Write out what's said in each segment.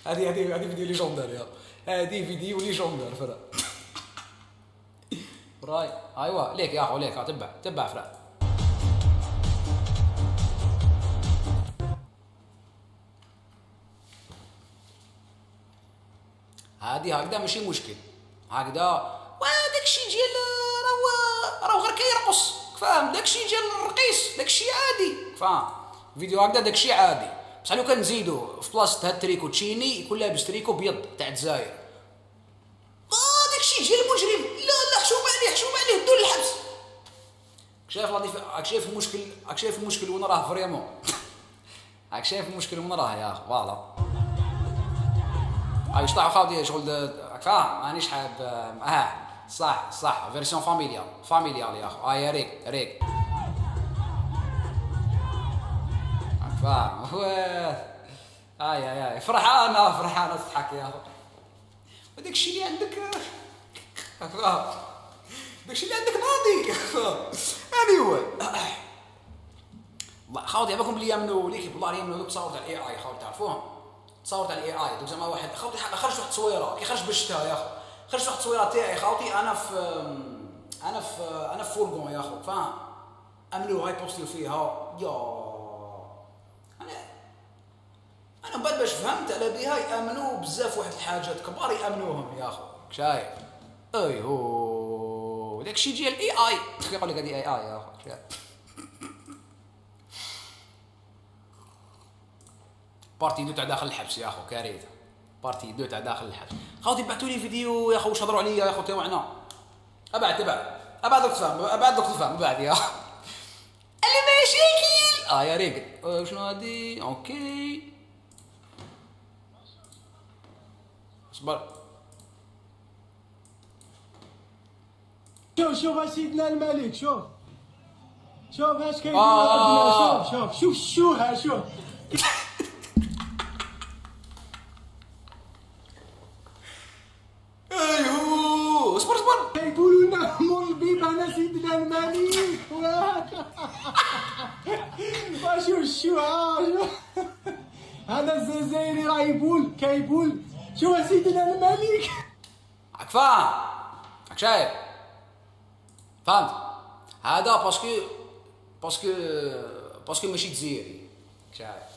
هذه فيديو ليجوندير يا. هذه فيديو ليجوندير فرا. راي ايوا ليك يا اخو ليك تبع فرا. هادي هكذا ماشي مشكل هكذا. وداكشي ديال راهو غير كيرقص فاهم. داكشي ديال الرقيص داكشي عادي فاهم. فيديو هكذا داكشي عادي. بصح لو كان نزيدو في بلاصه هاد التريكو تشيني يكون لابس تريكو بيض تاع الجزائر. داكشي ديال المجرم. لا حشوم عليه دول الحبس. شايف المشكل. شايف المشكل وين راه فريمون. شايف المشكل وين راه يا اخي. فوالا واش طلعوا خاوتي شغل فاهم. مانيش حاب صح فيرسيون فاميليال يا اخو. يا ريك فاهم. فرحانه تضحك يا اخو. وداك الشيء اللي عندك فاهم. داكشي اللي عندك ناضي. هذه هو والله خاوتي. عباكم بلي يامنوا ليك والله يامنوا دوك تصاور تاع الاي اي خاوتي تعرفوهم. تصاور تاع الاي اي دوك زعما واحد خاوتي خرج واحد التصويره كي خرج بالشتا يا اخو. خرجت واحد التصويره تاعي خاوتي انا في فورغون يا اخو فاهم. عملوا هاي بوستيو فيها يا انا من بعد باش فهمت على بها يامنوا بزاف واحد الحاجات كبار يامنوهم يا اخو. شايف ايهو داكشي ديال الاي اي. يقول لك هذه اي اي يا اخو. بارتي 2 تاع داخل الحبس يا اخو. كارثه. بارتي 2 تاع داخل الحبس. خاوتي بعثوا لي فيديو يا اخو واش هضروا عليا يا اخو تاوعنا. ابعد دوك تفهم بعد يا اخو. المشاكل يا ريقل. شنو هادي اوكي اصبر. شوف سيدنا الملك. شوف اش كاين ربنا. شوف ايوه اصبر كيقولوا لنا مول البيب انا سيدنا الملك. شوف هذا الجزائري راه كيقول شوف سيدنا الملك. راك فاهم. راك شايف فهمت. هذا باسكو ماشي جزيري. شايف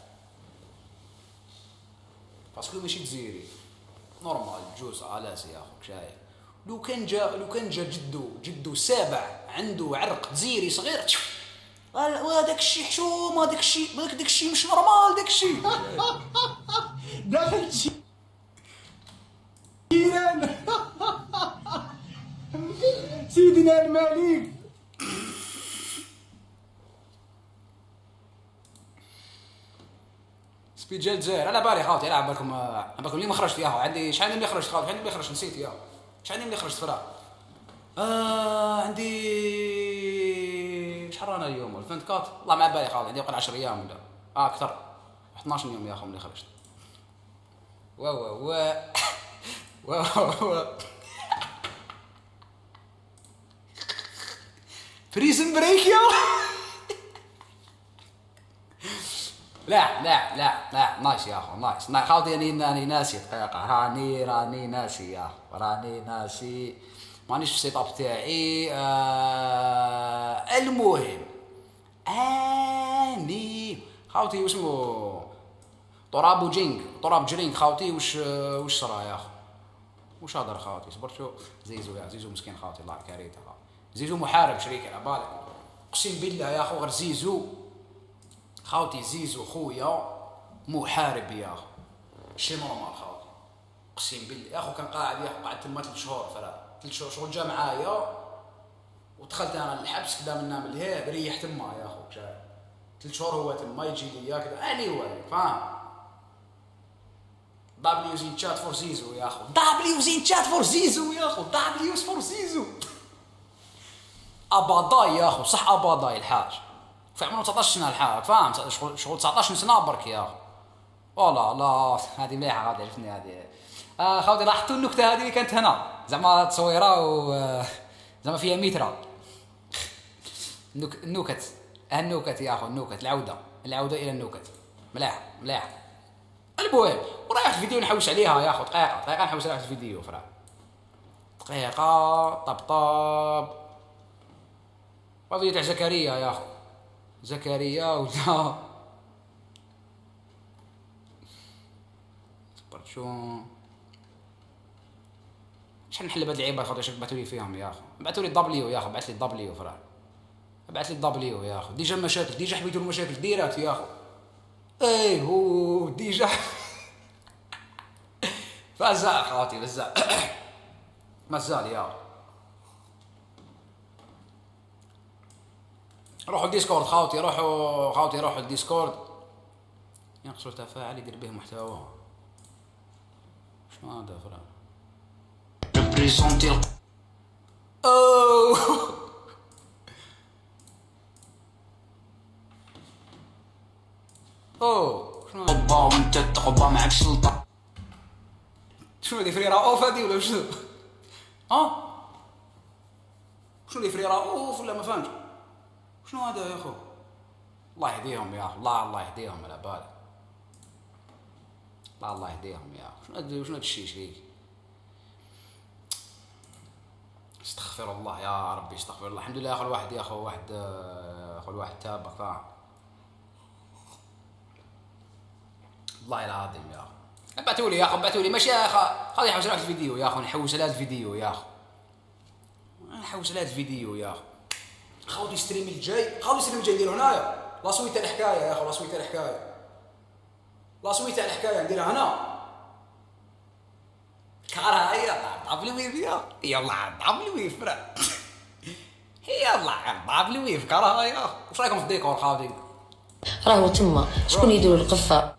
باسكو ماشي جزيري نورمال جوز علاس يا اخو. شايف لو كان جا جدو سابع عنده عرق جزيري صغير هذاك الشيء حشوم. هذاك الشيء مش نورمال. داك الشيء داخل جيران. سيدنا الملك سبيد جيل الجزائر. على بالي خاوتي على بالكم اللي ما خرجت ياهو. عندي شحال ملي خرجت خاوتي. شحال ملي خرجت نسيت ياهو. شحال ملي خرجت فراغ. عندي شحال رانا اليوم 24 والله ما بالي خاوتي. عندي واقع 10 ايام ولا اكثر 12 يوم يا اخو ملي خرجت. واو بريزن بريك يا لا نايس يا اخو نايس خاوتي. راني ناسي دقيقه. راني ناسي يا اخو. راني ناسي مانيش في السيت اب تاعي. المهم اني خاوتي واسمو طراب جرينغ خاوتي. واش صرا يا اخو. واش هضر خاوتي. صبر شو زيزو مسكين خاوتي الله كاريته. زيزو محارب شريك على بالك. اقسم بالله يا اخو غير زيزو خاوتي. زيزو خويا محارب يا اخو. شي نورمال خاوتي اقسم بالله يا اخو. كان قاعد يا اخو قعدت تما 3 شهور فلا 3 شهور شغل جا معايا. ودخلت انا للحبس كذا من نام لهيه ريح تما يا اخو. شايف 3 شهور هو تما يجي ليا كذا. اني هو فاهم. دبليو زين تشات فور زيزو يا اخو. اباضاي يا اخو. صح اباضاي الحاج. في عمره 19 سنه الحاج فاهم. شغل 19 سنه برك يا اخو. والله لا هذه مليحه غادي عرفتني هذه. خاوتي لاحظتوا النكته هذه اللي كانت هنا زعما تصويره زعما فيها مترا. النكت يا اخو. النكت العوده الى النكت. ملاح المهم ورايح الفيديو نحوس عليها يا اخو، دقيقه نحوس عليها في الفيديو فرا، دقيقه طبطب. قضيه تاع زكريا يا اخو، زكريا ولا صبرت شو شحال نحل بهاد اللعيبات خاطر بعثوا لي فيهم يا اخو، بعثوا لي دبليو يا اخو، بعث لي دبليو فرا، بعث لي دبليو يا اخو. ديجا المشاكل ديجا حبيتوا المشاكل ديرات يا اخو. ايه هو ديجا مازال خاوتي مازال مازال يا روحوا الديسكورد خاوتي، روحوا خاوتي، روحوا الديسكورد ينقصوا تفاعل يدير به محتوى. شنو هذا فرا بريزونتي اوه اوه شنو هذا وانت تقبى معك سلطه. شنو هذه فريرا اوف هذه ولا شنو؟ شنو هذه فريرا اوف ولا ما فهمتش شنو هذا يا اخو؟ الله يهديهم يا اخو، الله يهديهم على بالي، الله يهديهم يا اخو. شنو هذا الشيش ليك؟ استغفر الله يا ربي، استغفر الله. الحمد لله يا اخو الواحد يا اخو الواحد تاب قاع، والله العظيم يا اخو. بعثوا لي يا اخو، بعثوا لي ماشي يا اخو، خليني نحوس على الفيديو يا اخو، نحوس على الفيديو يا اخو، نحوس على الفيديو يا اخو. خاوتي الستريم الجاي، خاوتي الستريم الجاي نديرو هنايا لا سويت تاع الحكايه يا اخو، لا سويت تاع الحكايه، لا سويت تاع الحكايه نديرها هنا. كارها هي دبليو ويف يلا دبليو ويف فرا يلا دبليو ويف كارها يا اخو. واش رايكم في الديكور خاوتي؟ راهو تما شكون يديروا القفه